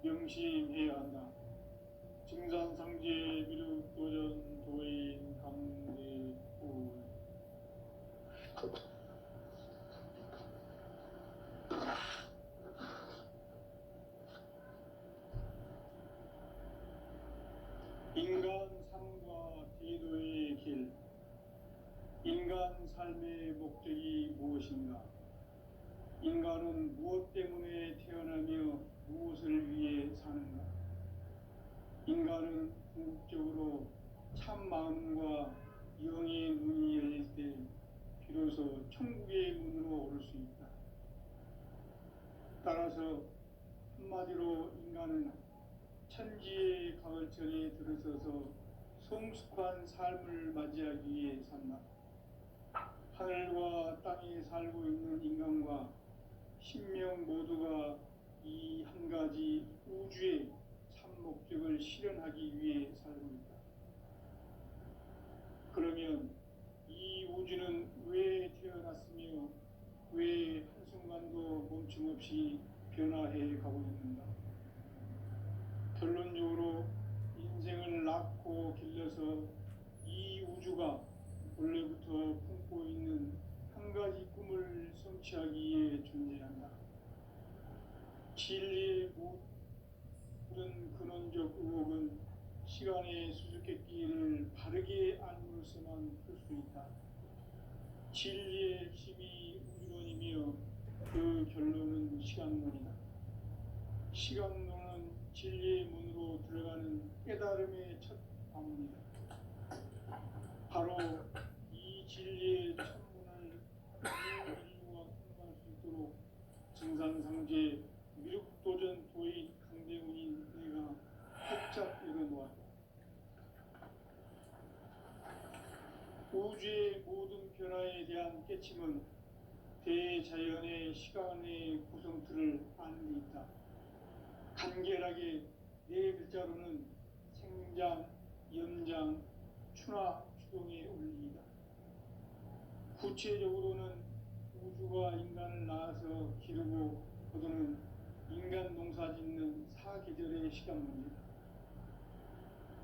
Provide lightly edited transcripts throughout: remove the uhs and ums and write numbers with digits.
명심해야 한다. 증산상제 미륵도전 도인 강대우. 인간 삶과 디도의 길. 인간 삶의 목적이 무엇인가? 인간은 무엇 때문에 태어나며 무엇을 위해 사는가? 인간은 궁극적으로 참 마음과 영의 눈이 열릴 때 비로소 천국의 문으로 오를 수 있다. 따라서 한마디로 인간은 천지의 가을철에 들어서서 성숙한 삶을 맞이하기 위해 산다. 하늘과 땅에 살고 있는 인간과 신명 모두가 이 한 가지 우주의 참 목적을 실현하기 위해 살고 있다. 그러면 이 우주는 왜 태어났으며 왜 한순간도 멈춤없이 변화해 가고 있는가? 결론적으로 인생을 낳고 길러서 이 우주가 원래부터 품고 있는 한 가지 꿈을 성취하기 위해 존재한다. 진리의 모든 근원적 의혹은 시간의 수수께끼를 바르게 알므로서만 풀 수 있다. 진리의 핵심이 우주론이며 그 결론은 시간론이다. 시간론은 진리의 문으로 들어가는 깨달음의 첫 관문이다. 바로 이 진리의 첫문을 인류가 통과할 수 있도록 증산상제 미륵도전 도인 강대훈인 내가 활짝 열어놓았다. 우주의 모든 변화에 대한 깨침은 대자연의 시간의 구성틀을 아는 데 있다. 간결하게 네 글자로는 생장, 연장, 추나 추동의 원리이다. 구체적으로는 우주가 인간을 낳아서 기르고 거두는 인간 농사 짓는 사계절의 시간문이다.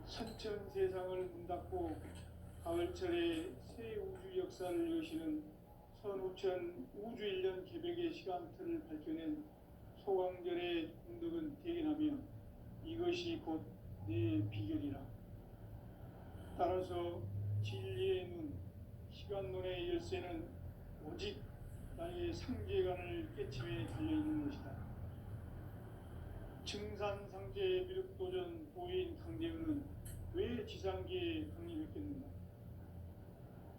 선천 세상을 문 닫고 가을철에 새 우주 역사를 여시는 선우천 우주 1년 개백의 시간틀을 밝혀낸 소강절의 공덕은 대견하며 이것이 곧 내 비결이라. 따라서 진리의 눈, 시간론의 열쇠는 오직 나의 상제관을 깨침에 달려있는 것이다. 증산상제 미륵도전 도인 강대훈은 왜 지상계에 강림했겠는가?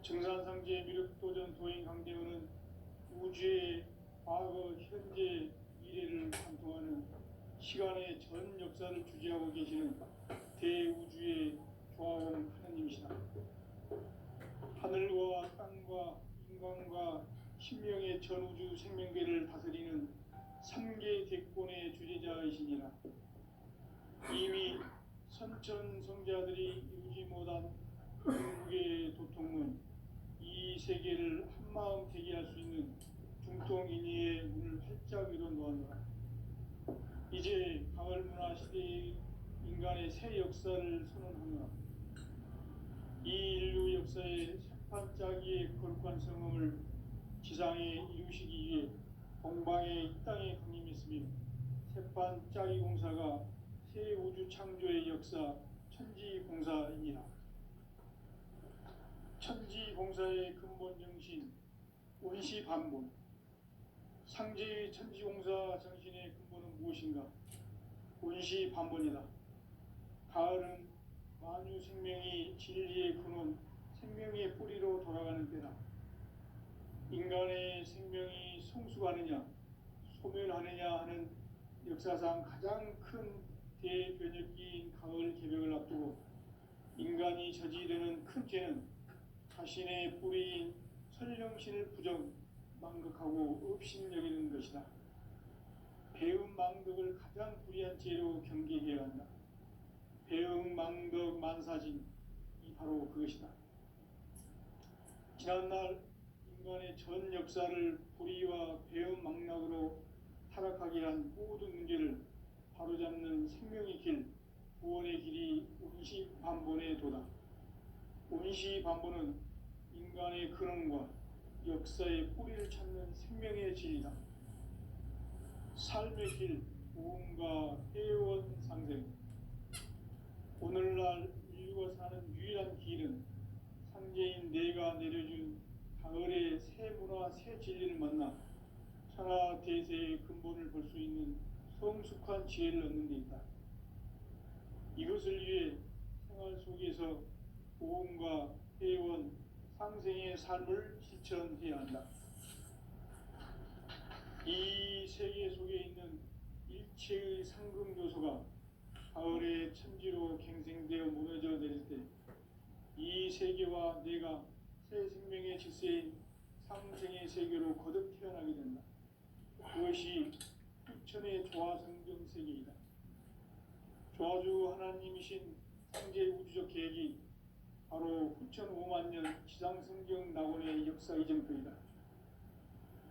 증산상제 미륵도전 도인 강대훈은 우주의 과거, 현재, 미래를 관통하는 시간의 전 역사를 주재하고 계시는 대우주의 조화원 하나님이시다. 하늘과 땅과 인간과 신명의 전우주 생명계를 다스리는 3계 대권의 주재자이시니라. 이미 선천성자들이 이루지 못한 궁극의 도통은 이 세계를 한마음 되게 할 수 있는 중통인의의 문을 활짝 열어놓았노라. 이제 가을 문화 시대의 인간의 새 역사를 선언하노라. 이 인류 역사의 새판짜기의 거룩한 성음을 지상에 이루시기 위해 동방의 이 땅에 강림했으며 새판짜기 공사가 새 우주 창조의 역사 천지공사이니라. 천지공사의 근본 정신 원시반본. 상제의 천지공사 정신의 근본은 무엇인가? 원시반본이다. 가을은 만유 생명이 진리의 근원, 생명의 뿌리로 돌아가는 때다. 인간의 생명이 성숙하느냐, 소멸하느냐 하는 역사상 가장 큰 대변혁기인 가을 개벽을 앞두고 인간이 저지르는 큰 죄는 자신의 뿌리인 설령신을 망극하고 업신여기는 것이다. 배은망덕을 가장 불의한 죄로 경계해야 한다. 배은망덕 만사진이 바로 그것이다. 지난날 인간의 전 역사를 불의와 배은망락으로 타락하게 한 모든 문제를 바로잡는 생명의 길, 구원의 길이 온시반본에 도다. 온시반본은 인간의 근원과 역사의 뿌리를 찾는 생명의 진리다. 삶의 길, 구원과 회원 상생. 오늘날 인류가 사는 유일한 길은 상제인 내가 내려준 가을의 새 문화, 새 진리를 만나 천하 대세의 근본을 볼 수 있는 성숙한 지혜를 얻는 데 있다. 이것을 위해 생활 속에서 보험과 회원, 상생의 삶을 실천해야 한다. 이 세계 속에 있는 일체의 상급 요소가 가을의 천지로 갱생되어 무너져 내릴 때 이 세계와 내가 새 생명의 질서인 상생의 세계로 거듭 태어나게 된다. 그것이 후천의 조화성경 세계이다. 조화주 하나님이신 상제 우주적 계획이 바로 후천 5만 년 지상성경 낙원의 역사 이정표이다.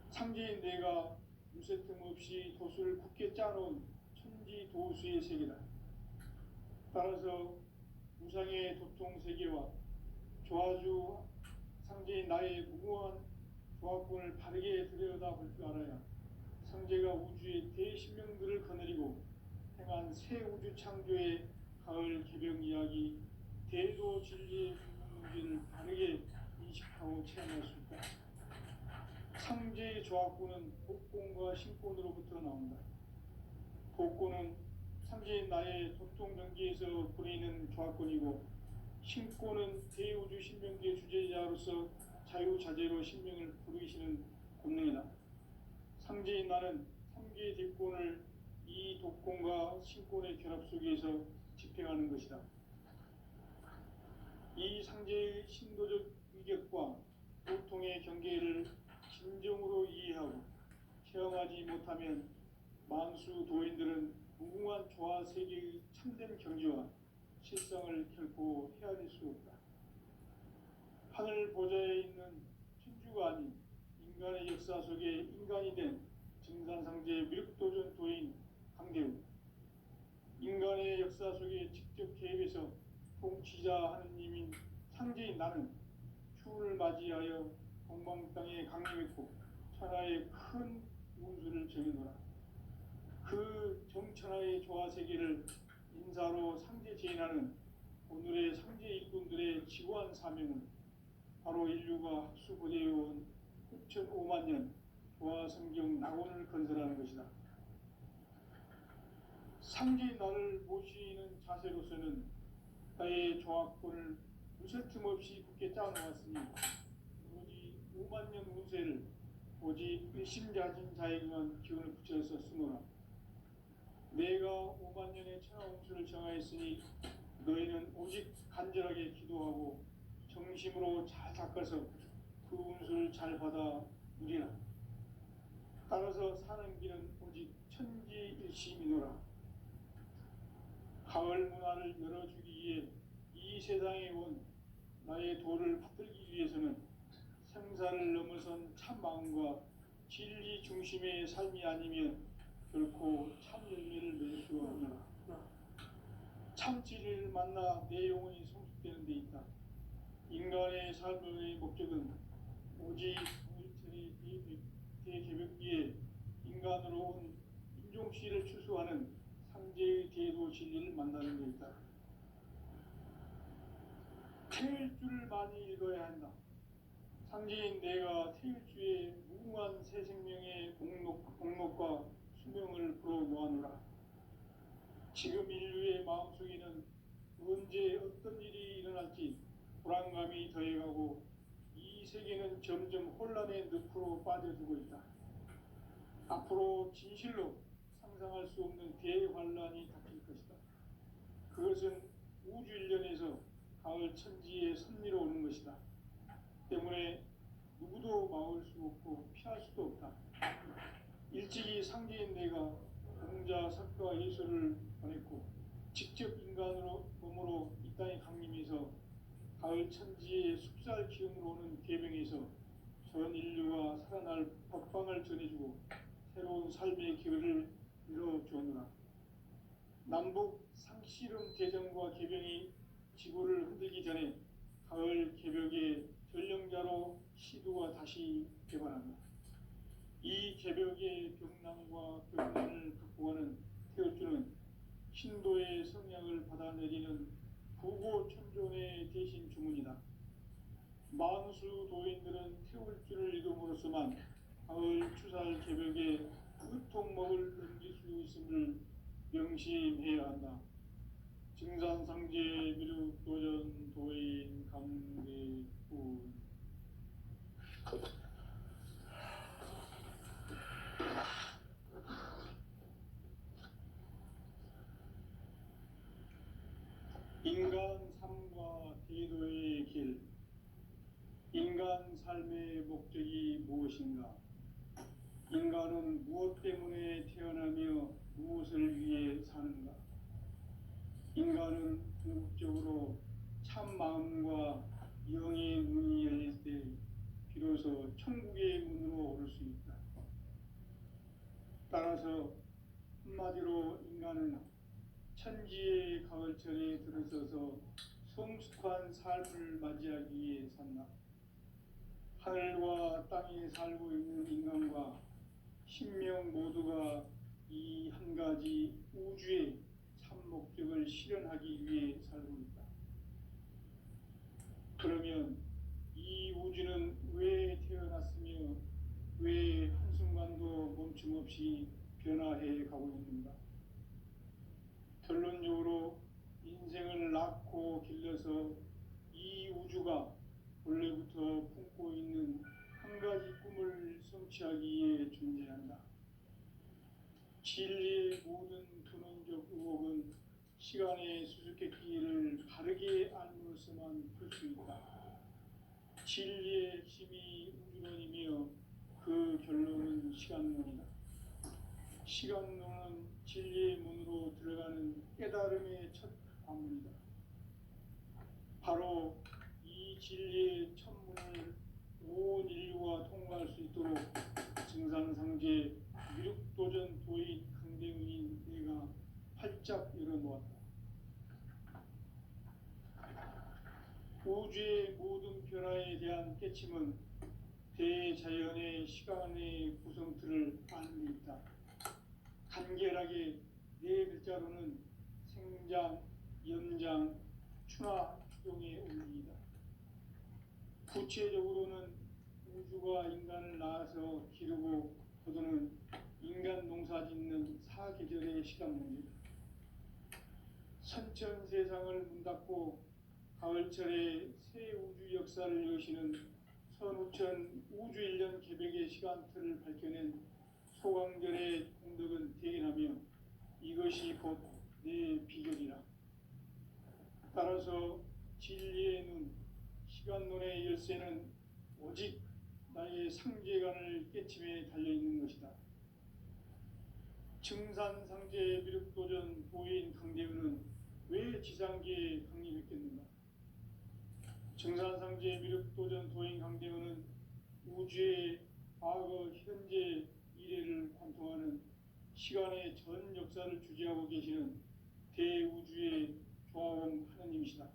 상제인 내가 무쇠틈 없이 도수를 굳게 짜놓은 천지 도수의 세계다. 따라서 무상의 도통 세계와 조화주 상제인 나의 무궁한 조화권을 바르게 들여다볼 줄 알아야 상제가 우주의 대신명들을 거느리고 행한 새 우주 창조의 가을 개병 이야기, 대도 진리의 문제를 바르게 인식하고 체험할 수 있다. 상제의 조화권은 복권과 신권으로부터 나온다. 복권은 상제인 나의 도통 경계에서 부리는 조화권이고, 신권은 대우주 신명기의 주제자로서 자유자재로 신명을 부르시는 권능이다. 상제인 나는 3개의 뒷권을 이 독권과 신권의 결합 속에서 집행하는 것이다. 이 상제의 신도적 위격과 보통의 경계를 진정으로 이해하고 체험하지 못하면 만수 도인들은 무궁한 조화 세계의 참된 경지와 실상을 결코 헤아릴 수 없다. 하늘 보좌에 있는 천주가 아닌 인간의 역사 속에 인간이 된 증산상제의 미륵도전 도인 강대우, 인간의 역사 속에 직접 개입해서 통치자 하느님인 상제인 나는 추운을 맞이하여 동방 땅에 강림했고 천하의 큰 운수를 정해놓아 그 정천하의 조화 세계를 인사로 상제 제인하는 오늘의 상제 일꾼들의 지고한 사명은 바로 인류가 학수고대해온 후천 5만 년 조화 성경 낙원을 건설하는 것이다. 상제인 나를 모시는 자세로서는 나의 조화권을 무쇠틈 없이 굳게 짜놓았으니 오직 5만 년 운세를 오직 의심자진 자에게만 기운을 붙여서 쓰노라. 내가 5만 년의 천하 운수를 정하였으니 너희는 오직 간절하게 기도하고 정심으로 잘 닦아서 그 운수를 잘 받아 누리라. 따라서 사는 길은 오직 천지일심이노라. 가을 문화를 열어주기 위해 이 세상에 온 나의 도를 받들기 위해서는 생사를 넘어선 참 마음과 진리 중심의 삶이 아니면 결코 참 열매를 맺을 수 없노라. 참 진리를 만나 내 영혼이 성숙되는 데 있다. 인간의 삶의 목적은 오직 우일천의 대개벽기에 인간으로 온 인종씨를 추수하는 상제의 대도 진리를 만나는 데 있다. 태일주를 많이 읽어야 한다. 상제인 내가 태일주의 무궁한 새 생명의 목록과 수명을 불어모아노라. 지금 인류의 마음속에는 언제 어떤 일이 일어날지 불안감이 더해가고 이 세계는 점점 혼란의 늪으로 빠져들고 있다. 앞으로 진실로 상상할 수 없는 대환란이 닥칠 것이다. 그것은 우주 일련에서 가을 천지에 선미로 오는 것이다. 때문에 누구도 막을 수 없고 피할 수도 없다. 일찍이 상제인 내가 공자, 석가, 예수를 보냈고 직접 인간으로 몸으로 이 땅에 강림해서 가을 천지의 숲살 기운으로 오는 계병에서 전 인류가 살아날 법방을 전해주고 새로운 삶의 기회를 열어주었노라. 남북 상씨름 대전과 개병이 지구를 흔들기 전에 가을 개벽의 전령자로 시도가 다시 개관한다. 이 개벽의 병난과 병난을 극복하는 태울주는 신도의 성향을 받아내리는 부고천존의 대신 주문이다. 만수 도인들은 태울주를 이름으로서만 가을 추살 개벽에 으통먹을 넘길 수 있음을 명심해야 한다. 증산상제 미륵도전 도인 강대군. 인간 삶과 대도의 길. 인간 삶의 목적이 무엇인가? 인간은 무엇 때문에 태어나며 무엇을 위해 사는가? 인간은 궁극적으로 참 마음과 영의 문이 열릴 때 비로소 천국의 문으로 오를 수 있다. 따라서 한마디로 인간은 천지의 가을철에 들어서서 성숙한 삶을 맞이하기 위해 산다. 하늘과 땅에 살고 있는 인간과 신명 모두가 이 한 가지 우주의 참 목적을 실현하기 위해 살고 있다. 그러면 이 우주는 왜 태어났으며 왜 한순간도 멈춤 없이 변화해 가고 있는가? 결론적으로 인생을 낳고 길러서 이 우주가 원래부터 품고 있는 한 가지 꿈을 성취하기 위해 존재한다. 진리의 모든 근원적 의혹은 시간의 수수께끼를 바르게 알므로서만 풀 수 있다. 진리의 핵심이 우주론이며 그 결론은 시간론이다. 시간론은 진리의 문으로 들어가는 깨달음의 첫 관문이다. 바로 이 진리의 첫문을 온 인류가 통과할 수 있도록 증산상제 미륵도전 도인 강대훈인 내가 활짝 열어놓았다. 우주의 모든 변화에 대한 깨침은 대자연의 시간의 구성틀을 아는 데 있다. 간결하게 네 글자로는 생장, 연장, 추나 추동의 원리이다. 구체적으로는 우주가 인간을 낳아서 기르고 거두는 인간 농사 짓는 사계절의 시간 문제다. 선천 세상을 문 닫고 가을철에 새 우주 역사를 여시는 선우천 우주 1년 개벽의 시간틀을 밝혀낸 소강절의 공덕은 대견하며 이것이 곧 내 비결이라. 따라서 진리의 눈, 시간론의 열쇠는 오직 나의 상제관을 깨침에 달려있는 것이다. 증산상제 미륵도전 도인 강대훈은 왜 지상계에 강림했겠는가? 증산상제 미륵도전 도인 강대훈은 우주의 과거, 현재, 미래를 관통하는 시간의 전 역사를 주재하고 계시는 대우주의 조화원 하느님이시다.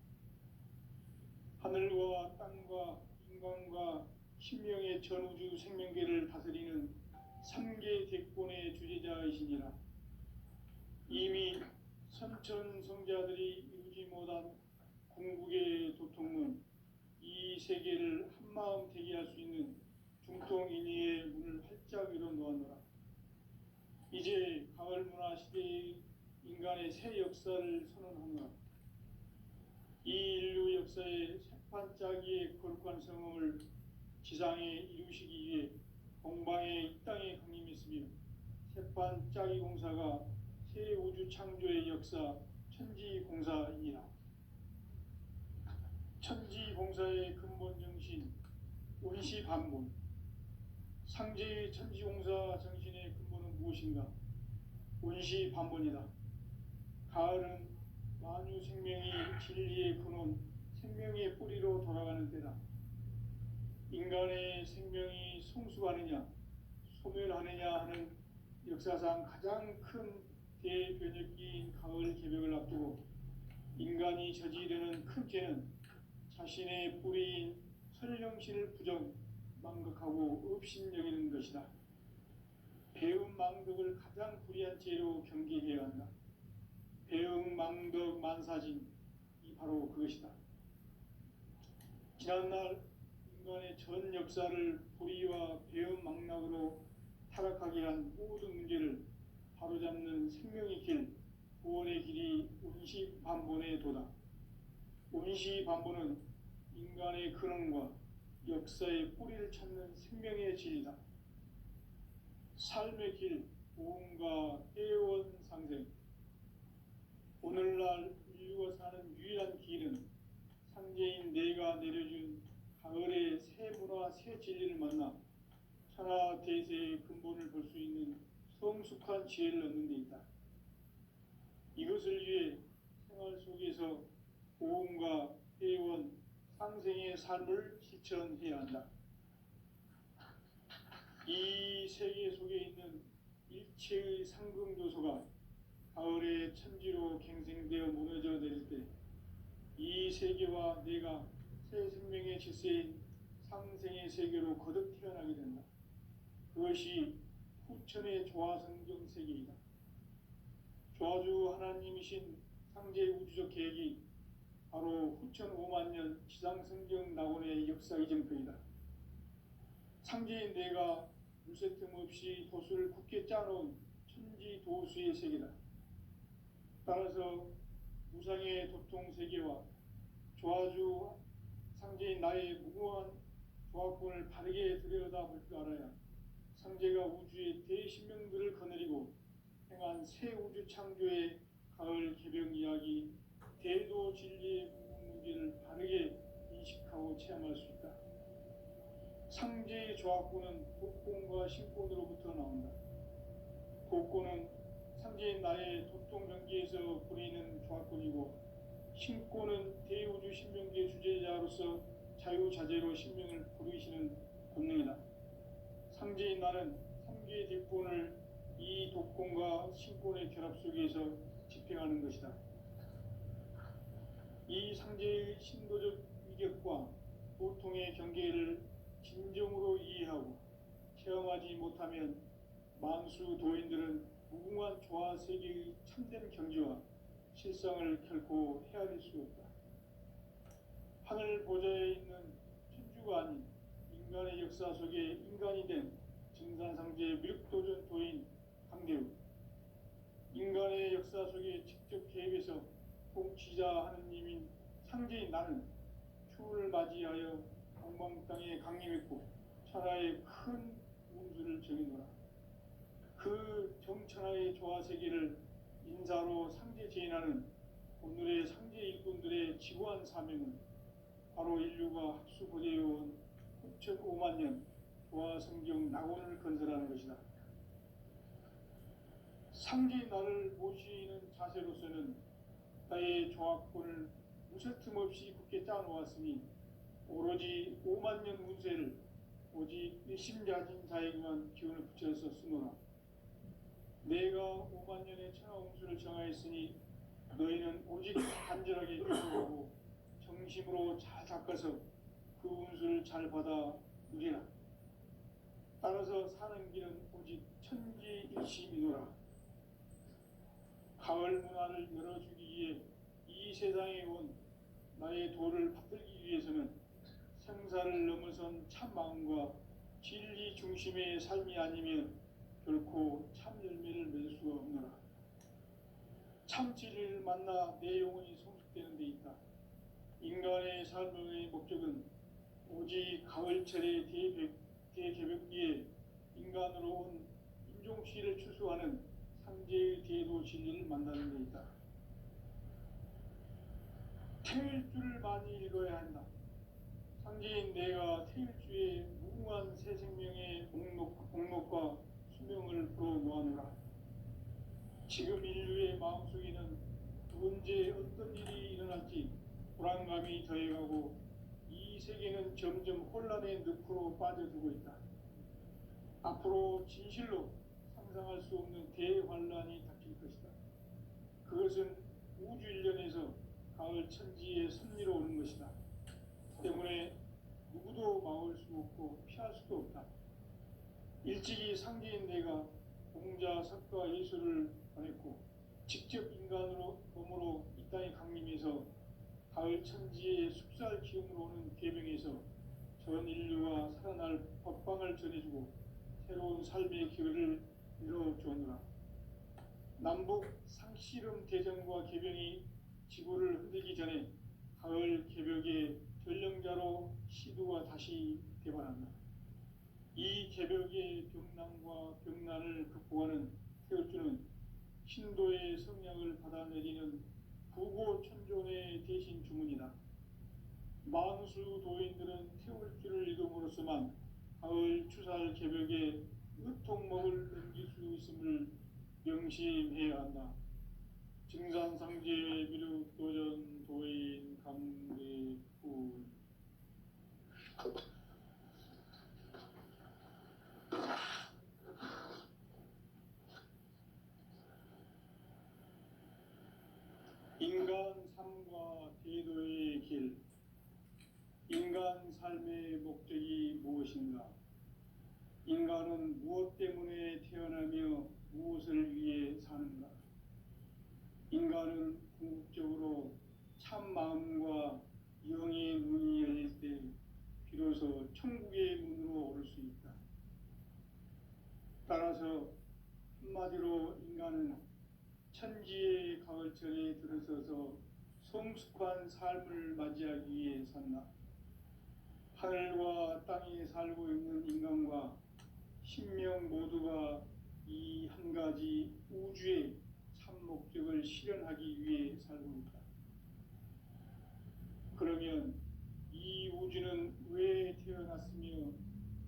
하늘과 땅과 인간과 신명의 전우주 생명계를 다스리는 3계 대권의 주재자이시니라. 이미 선천성자들이 이루지 못한 궁극의 도통문, 이 세계를 한마음 되게 할 수 있는 중통인의의 문을 활짝 열어놓았노라. 이제 가을문화 시대의 인간의 새 역사를 선언하노라. 이 인류 역사의 새판짜기의 거룩한 성음을 지상에 이루시기 위해 공방에 이 땅에 강림했으며 새판짜기 공사가 새 우주 창조의 역사 천지공사이니라. 천지공사의 근본 정신 원시반본. 상제의 천지공사 정신의 근본은 무엇인가? 원시반본이다. 가을은 만유 생명이 진리의 근원, 생명의 뿌리로 돌아가는 때다. 인간의 생명이 성숙하느냐, 소멸하느냐 하는 역사상 가장 큰 대변혁기인 가을 개벽을 앞두고 인간이 저지르는 큰 죄는 자신의 뿌리인 설령신을 망각하고 업신여기는 것이다. 배은망덕을 가장 불의한 죄로 경계해야 한다. 배은망덕 만사진이 바로 그것이다. 지난날 인간의 전 역사를 불의와 배은망락으로 타락하게 한 모든 문제를 바로잡는 생명의 길, 구원의 길이 운시반본의 도다. 운시반본은 인간의 근원과 역사의 뿌리를 찾는 생명의 진리다. 삶의 길, 보험과 애원상생. 오늘날 인류가 사는 유일한 길은 상제인 내가 내려준 가을의 새 문화, 새 진리를 만나 천하 대세의 근본을 볼 수 있는 성숙한 지혜를 얻는 데 있다. 이것을 위해 생활 속에서 보험과 애원, 상생의 삶을 실천해야 한다. 이 세계 속에 있는 일체의 상금 요소가 가을의 천지로 갱생되어 무너져 내릴 때 이 세계와 내가 새 생명의 질서인 상생의 세계로 거듭 태어나게 된다. 그것이 후천의 조화성경 세계이다. 조화주 하나님이신 상제 우주적 계획이 바로 후천 5만 년 지상성경 낙원의 역사 이정표이다. 상제인 내가 물새 틈 없이 도수를 굳게 짜놓은 천지 도수의 세계다. 따라서 무상의 도통 세계와 조화주 상제인 나의 무궁한 조화권을 바르게 들여다볼 줄 알아야 상제가 우주의 대신명들을 거느리고 행한 새 우주 창조의 가을 개벽 이야기, 대도 진리의 문제를 바르게 인식하고 체험할 수 있다. 상제의 조화권은 독권과 신권으로부터 나온다. 독권은 상제인 나의 도통명기에서 보이는 조화권이고, 신권은 대우주 신명기의 주제자로서 자유자재로 신명을 부르시는 권능이다. 상제인 나는 3개의 대권을 이 독권과 신권의 결합 속에서 집행하는 것이다. 이 상제의 신도적 위격과 보통의 경계를 진정으로 이해하고 체험하지 못하면 만수 도인들은 무궁한 조화 세계의 참된 경지와 실상을 결코 헤아릴 수 없다. 하늘 보좌에 있는 천주가 아닌 인간의 역사 속에 인간이 된 증산상제 밀도전 도인 강대우, 인간의 역사 속에 직접 개입해서 통치자 하느님인 상제인 나는 추운을 맞이하여 방방 땅에 강림했고 천하의 큰 운수를 정해놓아. 그 정천하의 조화 세계를 인사로 상제 제인하는 오늘의 상제 일꾼들의 지구한 사명은 바로 인류가 합수보내어온 9,5만 년 조화 성경 낙원을 건설하는 것이다. 상제인 나를 모시는 자세로서는 나의 조화권을 무쇠틈 없이 굳게 짜놓았으니 오로지 5만 년 운세를 오직 일심자진 자에게만 기운을 붙여서 쓰노라. 내가 5만 년의 천하 운수를 정하였으니 너희는 오직 간절하게 기도하고 정심으로 잘 닦아서 그 운수를 잘 받아 누리라. 따라서 사는 길은 오직 천지일심이노라. 가을 문화를 열어주기 위해 이 세상에 온 나의 도를 받들기 위해서는 생사를 넘어선 참 마음과 진리 중심의 삶이 아니면 결코 참 열매를 맺을 수가 없노라. 참 진리를 만나 내 영혼이 성숙되는 데 있다. 인간의 삶의 목적은 오직 가을철의 대개벽기에 인간으로 온 인종시를 추수하는 상제의 대도 진리를 만나는 데 있다. 태일주를 많이 읽어야 한다. 상제인 내가 태일주의 무궁한 새 생명의 목록과 수명을 풀어놓아노라. 지금 인류의 마음속에는 언제 어떤 일이 일어날지 불안감이 더해가고 이 세계는 점점 혼란의 늪으로 빠져들고 있다. 앞으로 진실로 상상할 수 없는 대환란이 닥칠 것이다. 그것은 우주 일련에서 가을 천지의 섭리로 오는 것이다. 때문에 누구도 막을 수 없고 피할 수도 없다. 일찍이 상계인 내가 공자, 석가, 예수를 보냈고 직접 인간으로 몸으로 이 땅에 강림해서 가을 천지의 숙살 기운으로 오는 계명에서 전 인류와 살아날 법방을 전해주고 새로운 삶의 기회를 열어주었노라. 남북 상씨름 대전과 계병이 지구를 흔들기 전에 가을 개벽의 전령자로 시두가 다시 대반한다. 이 개벽의 병난과 병난을 극복하는 태울주는 신도의 성령을 받아내리는 부고천존의 대신 주문이다. 만수 도인들은 태울주를 이름으로서만 가을 추살 개벽에 의통목을 넘길 수 있음을 명심해야 한다. 증산상제 미륵도전 도인 강대군. 인간 삶과 대도의 길. 인간 삶의 목적이 무엇인가? 인간은 무엇 때문에 태어나며 무엇을 위해 사는가? 인간은 궁극적으로 참 마음과 영의 문이 열릴 때 비로소 천국의 문으로 오를 수 있다. 따라서 한마디로 인간은 천지의 가을철에 들어서서 성숙한 삶을 맞이하기 위해 산다. 하늘과 땅에 살고 있는 인간과 신명 모두가 이 한 가지 우주의 참 목적을 실현하기 위해 살고 있다. 그러면 이 우주는 왜 태어났으며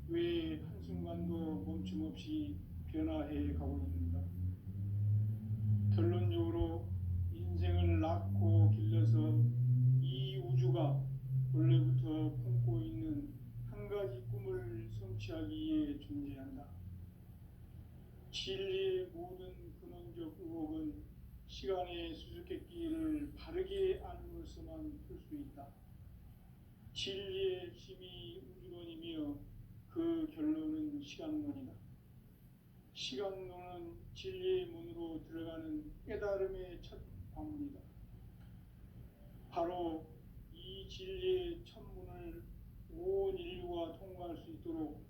왜 한순간도 멈춤없이 변화해 가고 있는가? 결론적으로 인생을 낳고 길러서 이 우주가 원래부터 품고 있는 한 가지 꿈을 성취하기 위해 존재한다. 진리의 모든 근원적 의혹은 시간의 수수께끼를 바르게 알므로서만 풀 수 있다. 진리의 힘이 우주론이며 그 결론은 시간론이다. 시간론은 진리의 문으로 들어가는 깨달음의 첫 방문이다. 바로 이 진리의 첫 문을 온 인류가 통과할 수 있도록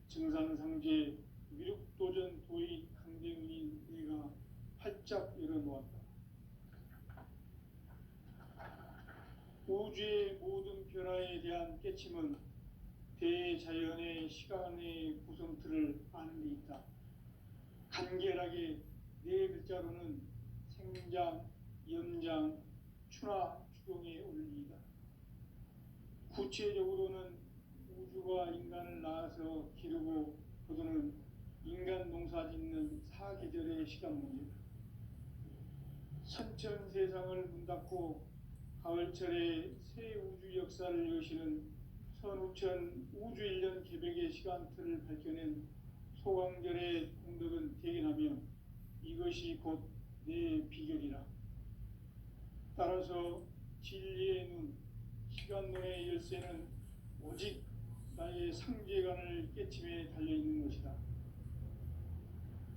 증산상제 미륵도전 도인 강대훈인 내가 활짝 열어놓았다. 우주의 모든 변화에 대한 깨침은 대자연의 시간의 구성틀을 아는 데 있다. 간결하게 네 글자로는 생장, 연장, 추나 추동의 원리이다. 구체적으로는 우주가 인간을 낳아서 기르고 거두는 인간 농사 짓는 사계절의 시간 문제다. 선천 세상을 문 닫고 가을철에 새 우주 역사를 여시는 선우천 우주일년 개벽의 시간틀을 밝혀낸 소강절의 공덕은 대견하며 이것이 곧 내 비결이라. 따라서 진리의 눈, 시간론의 열쇠는 오직 나의 상제관을 깨침에 달려있는 것이다.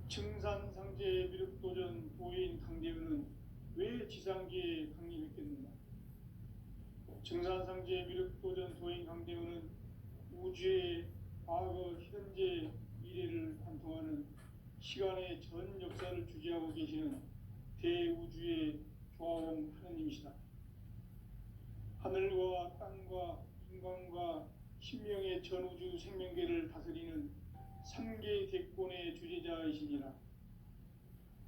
증산상제 미륵도전 도인 강대훈은 왜 지상계에 강림했겠는가? 증산상제 미륵도전 도인 강대훈은 우주의 과거, 현재, 미래를 관통하는 시간의 전 역사를 주재하고 계시는 대우주의 조화원 하느님이시다. 하늘과 땅과 인간과 신명의 전우주 생명계를 다스리는 3개 대권의 주재자이시니라.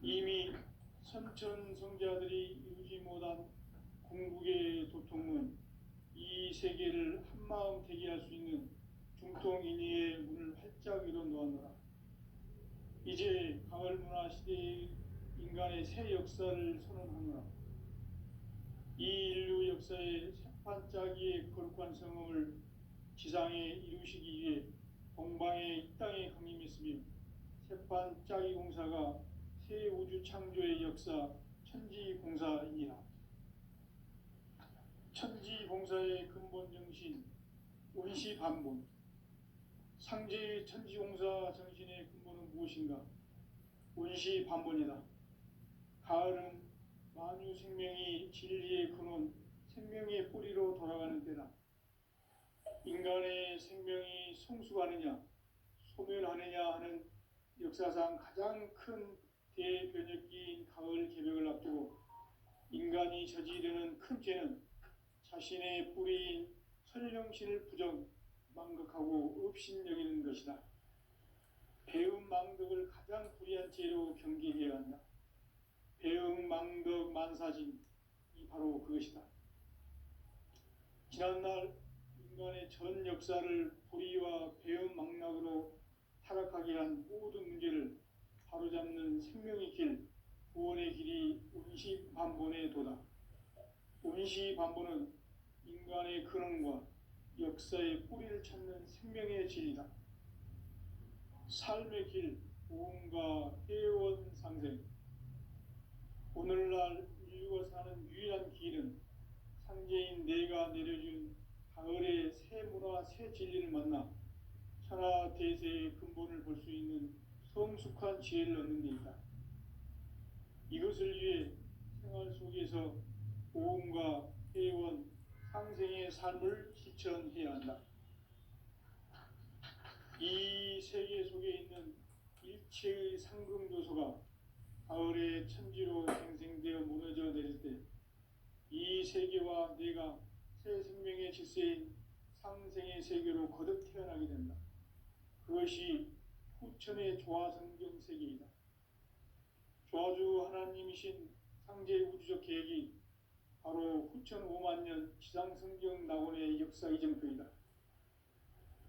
이미 선천성자들이 이루지 못한 궁극의 도통은 이 세계를 한마음 되게 할 수 있는 중통인의의 문을 활짝 열어놓았노라. 이제 가을 문화 시대의 인간의 새 역사를 선언하노라. 이 인류 역사의 새반짝이의 거룩한 성음을 지상에 이루시기 위해 동방의 이 땅에 강림했으며 태판 짜기 공사가 새 우주 창조의 역사 천지봉사이니라. 천지봉사의 근본 정신 원시반본. 상제의 천지공사 정신의 근본은 무엇인가? 원시반본이다. 가을은 만유 생명이 진리의 근원, 생명의 뿌리로 돌아가는 때다. 인간의 생명이 성숙하느냐, 소멸하느냐 하는 역사상 가장 큰 대변혁기인 가을 개벽을 앞두고 인간이 저지르는 큰 죄는 자신의 뿌리인 설령신을 부정, 망극하고 업신여기는 것이다. 배음 망덕을 가장 불의한 죄로 경계해야 한다. 배음 망덕 만사진이 바로 그것이다. 지난날 인간의 전 역사를 불의와 배음 망락으로 타락하게 한 모든 문제를 바로잡는 생명의 길, 구원의 길이 원시반본의 도다. 원시반본은 인간의 근원과 역사의 뿌리를 찾는 생명의 진리다. 삶의 길, 보험과 회원 상생. 오늘날 인류가 사는 유일한 길은 상제인 내가 내려준 가을의 새 문화, 새 진리를 만나 천하 대세의 근본을 볼 수 있는 성숙한 지혜를 얻는 데 있다. 이것을 위해 생활 속에서 보험과 회원, 상생의 삶을 실천해야 한다. 이 세계 속에 있는 일체의 상금요소가 가을의 천지로 생생되어 무너져 내릴 때 이 세계와 내가 새 생명의 질서인 상생의 세계로 거듭 태어나게 된다. 그것이 후천의 조화성경 세계이다. 조화주 하나님이신 상제의 우주적 계획이 바로 후천 5만 년 지상성경 낙원의 역사 이정표이다.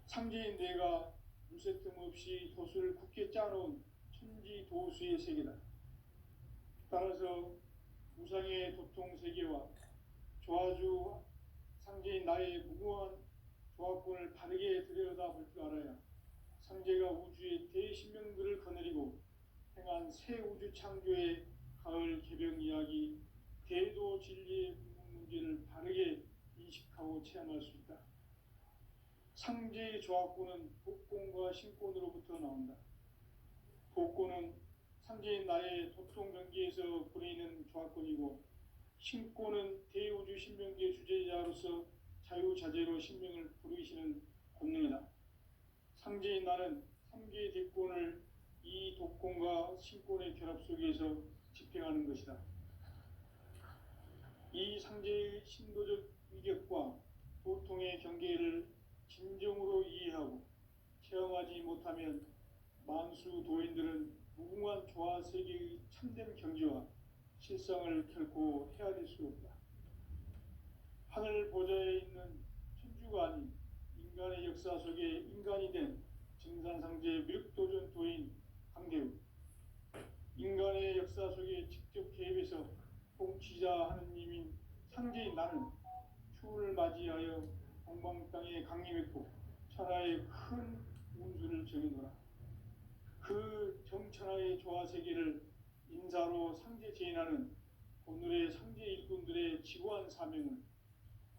상제인 내가 물새 틈 없이 도수를 굳게 짜놓은 천지 도수의 세계다. 따라서 우상의 도통 세계와 조화주 상제인 나의 무궁한 조화권을 바르게 들여다볼 줄 알아야 상제가 우주의 대신명들을 거느리고 행한 새 우주 창조의 가을 개벽 이야기, 대도 진리의 궁극 문제를 바르게 인식하고 체험할 수 있다. 상제의 조화권은 복권과 신권으로부터 나온다. 복권은 상제인 나의 도통 경계에서 부리는 조화권이고, 신권은 대우주 신명기의 주제자로서 자유자재로 신명을 부르시는 권능이다. 상제인 나는 3개의 대권을 이 독권과 신권의 결합 속에서 집행하는 것이다. 이 상제의 신도적 위격과 도통의 경계를 진정으로 이해하고 체험하지 못하면 만수 도인들은 무궁한 조화 세계의 참된 경지와 실상을 결코 헤아릴 수 없다. 하늘 보좌에 있는 천주가 아닌 인간의 역사 속에 인간이 된 증산상제의 미륵도전 도인 강대우, 인간의 역사 속에 직접 개입해서 통치자 하느님인 상제인 나는 추운을 맞이하여 동방 땅에 강림했고 천하의 큰 운수를 정해놓으라. 그 정천하의 조화 세계를 인사로 상제 제인하는 오늘의 상제 일꾼들의 지고한 사명은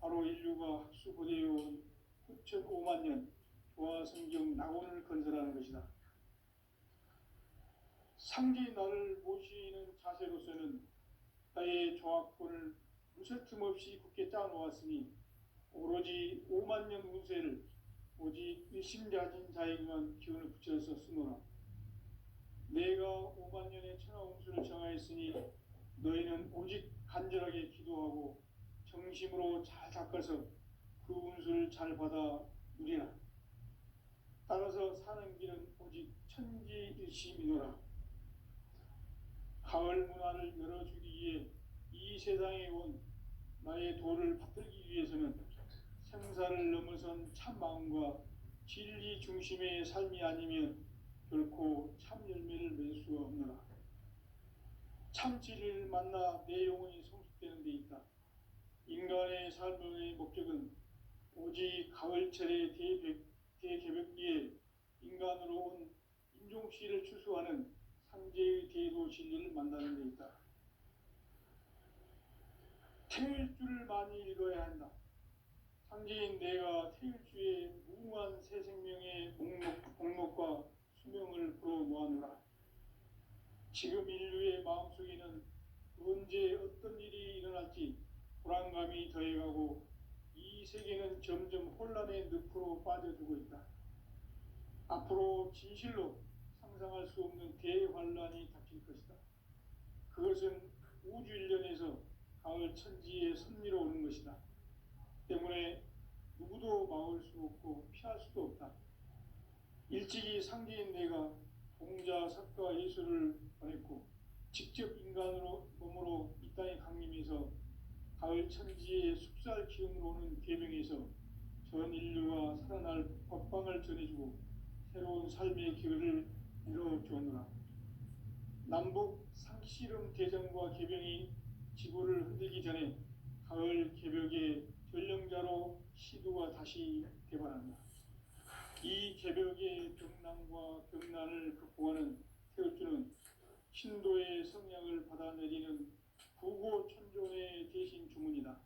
바로 인류가 학수고대해온 후천 5만 년 조화 성경 낙원을 건설하는 것이다. 상제인 나를 모시는 자세로서는 나의 조화권을 무쇠 틈 없이 굳게 짜놓았으니 오로지 5만 년 운세를 오직 일심자진 자에게만 기운을 붙여서 쓰노라. 내가 5만 년의 천하 운수를 정하였으니 너희는 오직 간절하게 기도하고 정심으로 잘 닦아서 그 운수를 잘 받아 누리라. 따라서 사는 길은 오직 천지일심이노라. 가을 문화를 열어주기 위해 이 세상에 온 나의 도를 받들기 위해서는 생사를 넘어선 참 마음과 진리 중심의 삶이 아니면 결코 참 열매를 맺을 수가 없노라. 참 진리를 만나 내 영혼이 성숙되는 데 있다. 인간의 삶의 목적은 오직 가을철의 대개벽기에 인간으로 온 김종씨를 추수하는 상제의 대도 진리를 만나는 데 있다. 태일주를 많이 읽어야 한다. 상제인 내가 태일주의 무궁한 새 생명의 목록과 수명을 불어 모아노라. 지금 인류의 마음속에는 언제 어떤 일이 일어날지 불안감이 더해가고 이 세계는 점점 혼란의 늪으로 빠져들고 있다. 앞으로 진실로 상상할 수 없는 대환란이 닥칠 것이다. 그것은 우주 일련에서 가을 천지의 섭리로 오는 것이다. 때문에 누구도 막을 수 없고 피할 수도 없다. 일찍이 상제인 내가 공자, 석가, 예수를 보냈고 직접 인간으로 몸으로 이 땅에 강림해서 가을 천지의 숙살 기운으로 오는 계명에서 전 인류가 살아날 법방을 전해주고 새로운 삶의 기회를 이뤄주었노라. 남북 상씨름 대전과 계병이 지구를 흔들기 전에 가을 개벽의 전령자로 시도가 다시 개발한다. 이 개벽의 병난과 병난을 극복하는 태울주는 신도의 성량을 받아내리는 부고천존의 대신 주문이다.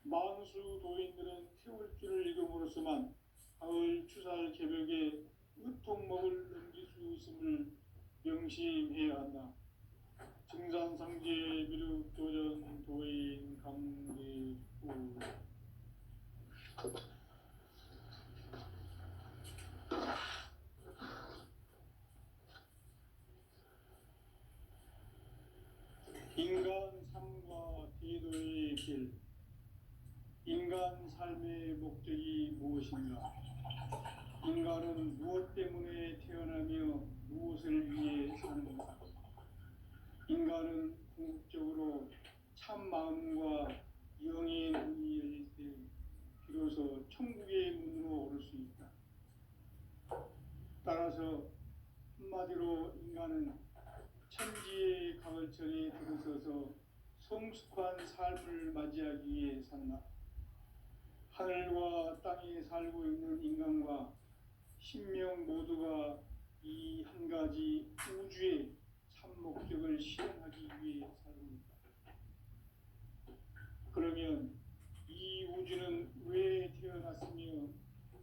만수 도인들은 태울주를 읽음으로써만 가을 추살 개벽에 으통먹을 넘길 수 있음을 명심해야 한다. 증산상제 미륵도전 도인 강대구. 인간 삶과 대도의 길. 인간 삶의 목적이 무엇인가? 인간은 무엇 때문에 태어나며 무엇을 위해 사는가? 인간은 궁극적으로 참 마음과 영의 문이 열릴 때 비로소 천국의 문으로 오를 수 있다. 따라서 한마디로 인간은 천지의 가을철에 들어서서 성숙한 삶을 맞이하기 위해 산다. 하늘과 땅에 살고 있는 인간과 신명 모두가 이 한 가지 우주의 참 목적을 실현하기 위해 살아옵니다. 그러면 이 우주는 왜 태어났으며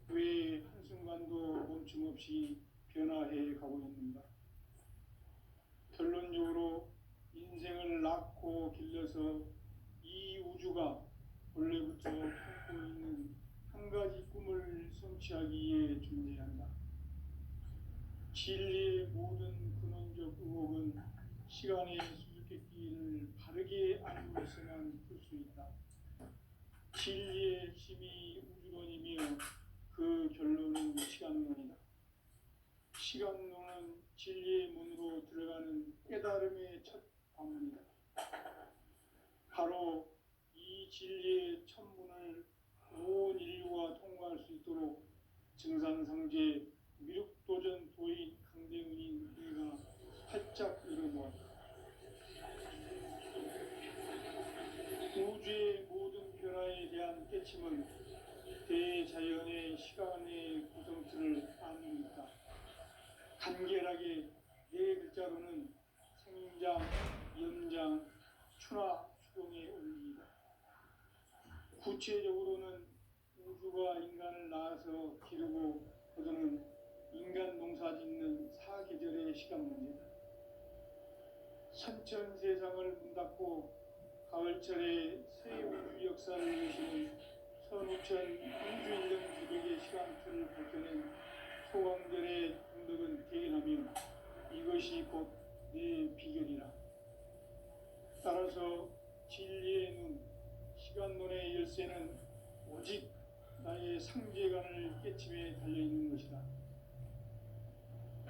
왜 한순간도 멈춤없이 변화해 가고 있는가? 결론적으로 인생을 낳고 길러서 이 우주가 원래부터 품고 있는 한 가지 꿈을 성취하기 위해 존재한다. 진리의 모든 근원적 의혹은 시간의 수수께끼를 바르게 알고 있어만 풀 수 있다. 진리의 힘이 우주론이며 그 결론은 시간론이다. 시간론은 진리의 문으로 들어가는 깨달음의 첫 관문이다. 바로 이 진리의 천문을 온 인류가 통과할 수 있도록 증산상제 미륵도전 도인 강대훈이 우리가 활짝 열어놓았다. 우주의 모든 변화에 대한 깨침은 대자연의 시간의 구성틀을 안고 있다. 간결하게 네 글자로는 생장, 연장, 추나 추동의 원리이다. 구체적으로는 우주가 인간을 낳아서 기르고 거두는 인간 농사 짓는 사계절의 시간 문제다. 선천세상을 문 닫고 가을철에 새 우주 역사를 여시는 선우천 우주인령 기백의 시간틀을 밝혀낸 소강절의 공덕은 대견하며 이것이 곧 내 비결이라. 따라서 진리의 눈, 시간론의 열쇠는 오직 나의 상제관을 깨침에 달려있는 것이다.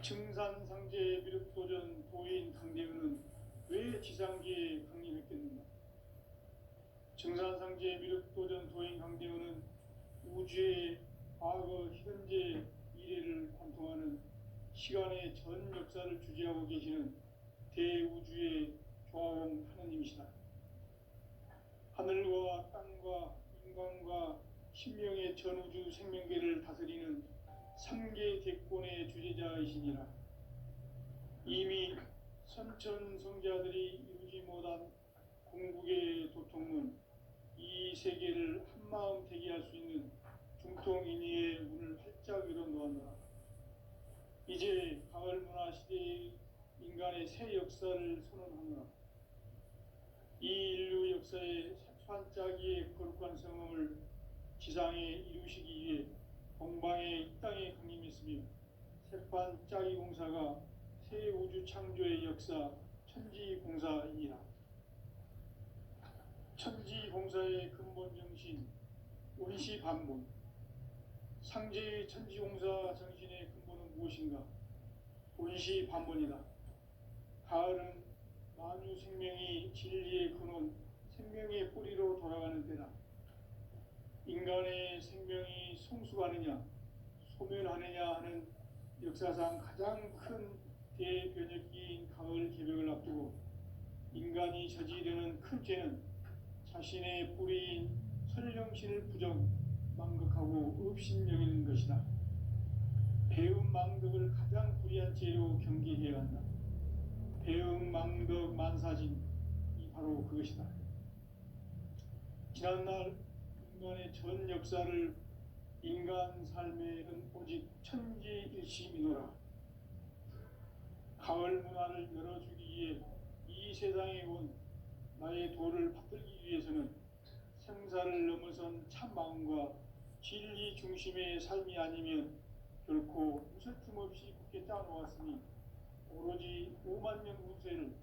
증산상제 미륵도전 도인 강대훈은 왜 지상계에 강림했겠는가? 증산상제 미륵도전 도인 강대훈은 우주의 과거, 현재, 미래를 관통하는 시간의 전 역사를 주재하고 계시는 대우주의 조화홍 하느님이시다. 하늘과 땅과 인간과 신명의 전우주 생명계를 다스리는 삼계 대권의 주제자이시니라. 이미 선천 성자들이 이루지 못한 궁극의 도통은 이 세계를 한마음 되게 할 수 있는 중통인의의 문을 활짝 열어 놓았노라. 이제 가을 문화 시대의 인간의 새 역사를 선언하노라. 이 인류 역사의 새판짜기의 거룩한 성음을 지상에 이루시기 위해 동방의 이 땅에 강림했으며 새판짜기 공사가 새 우주 창조의 역사 천지공사이니라. 천지공사의 근본 정신 원시반본. 상제의 천지공사 정신의 근본은 무엇인가? 원시반본이다. 가을은 만유 생명이 진리의 근원, 생명의 뿌리로 돌아가는 때다. 인간의 생명이 성숙하느냐, 소멸하느냐 하는 역사상 가장 큰 대변혁기인 가을 개벽을 앞두고 인간이 저지르는 큰 죄는 자신의 뿌리인 설령신을 부정, 망극하고 업신여기는 것이다. 배음 망덕을 가장 불의한 죄로 경계해야 한다. 배음 망덕 만사진이 바로 그것이다. 지난날 인간의 전 역사를 인간 삶에는 오직 천지일심이노라. 가을 문화를 열어주기 위해 이 세상에 온 나의 도를 받들기 위해서는 생사를 넘어선 참 마음과 진리 중심의 삶이 아니면 결코 웃을 틈 없이 굳게 짜놓았으니 오로지 5만 년 운세를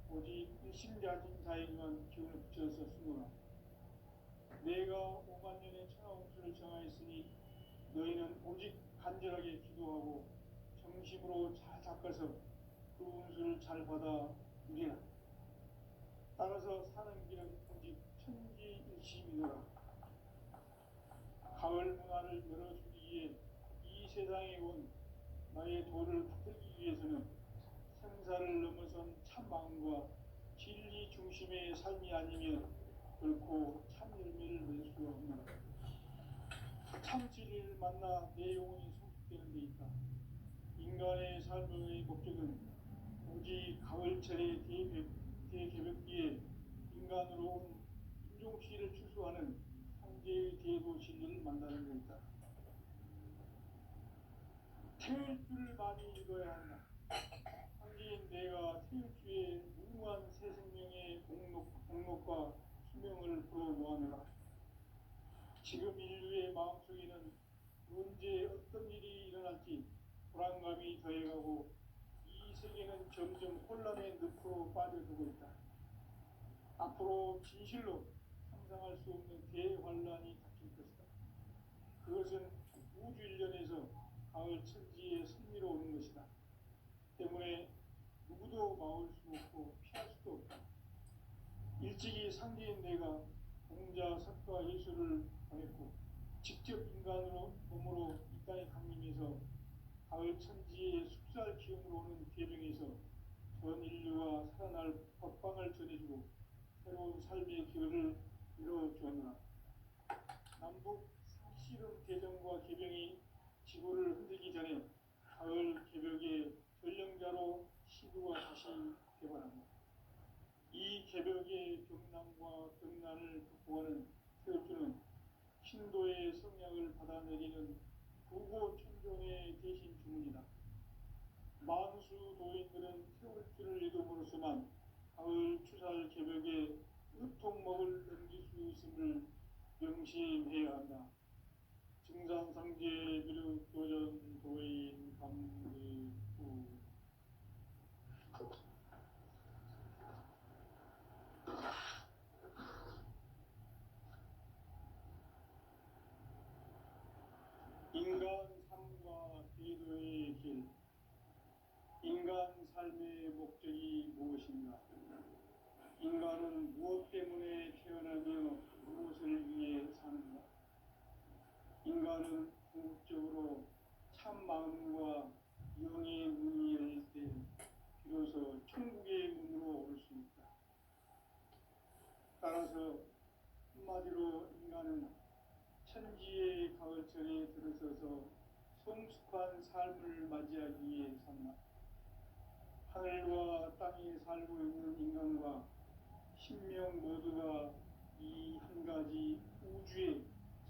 오직 일심자진사에만 기운을 붙여서 쓰노라. 내가 5만 년의 천하 운수를 정하였으니 너희는 오직 간절하게 기도하고 정심으로 잘 닦아서 그 운수를 잘 받아 누리라. 따라서 사는 길은 오직 천지일심이노라. 가을 문화를 열어주기 위해 이 세상에 온 나의 도를 붙들기 위해서는 생사를 넘어선 참 마음과 진리 중심의 삶이 아니면 결코 참 열매를 낼 수가 없노라. 참 진리를 만나 내 영혼이 성숙되는 데 있다. 인간의 삶의 목적은 오직 가을철의 대개벽기에 인간으로 온 인종씨를 추수하는 상제의 대도 진리를 만나는 데 있다. 태울 줄을 많이 읽어야 한다. 상제인 내가 태울 주에 무궁한 새 생명의 공록과 수명을 불어모아노라. 지금 인류의 마음속에는 언제 어떤 일이 일어날지 불안감이 더해가고 이 세계는 점점 혼란의 늪으로 빠져들고 있다. 앞으로 진실로 상상할 수 없는 대환란이 닥칠 것이다. 그것은 우주 일련에서 가을 천지에 승리로 오는 것이다. 때문에 누구도 막을 수 없고 피할 수도 없다. 일찍이 상제인 내가 공자, 석가, 예수를 보냈고 직접 인간으로 몸으로 이 땅에 강림해서 가을 천지의 숙살 기운으로 오는 계명에서 전 인류와 살아날 법방을 전해주고 새로운 삶의 기회를 이뤄주었노라. 남북 상씨름 대전과 개병이 지구를 흔들기 전에 가을 개벽의 전령자로 시구가 다시 개발합니다. 이 개벽의 병난과 병난을 극복하는 태엽주는 신도의 성약을 받아내리는 구고천종의 대신 주문이다. 만수 도인들은 태울주를 읽음으로써만 가을 추살 개벽에 의통목을 넘길 수 있음을 명심해야 한다. 증산상제 비륵 도전 도인 감리후. 인간 삶과 기도의 길. 인간 삶의 목적이 무엇인가? 인간은 무엇 때문에 태어나며 무엇을 위해 사는가? 인간은 궁극적으로 참 마음과 영의 문이 열릴 때 비로소 천국의 문으로 올 수 있다. 따라서 한마디로 인간은 천지의 가을철에 들어서서 성숙한 삶을 맞이하기 위해 산다. 하늘과 땅에 살고 있는 인간과 신명 모두가 이 한 가지 우주의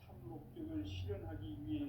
참 목적을 실현하기 위해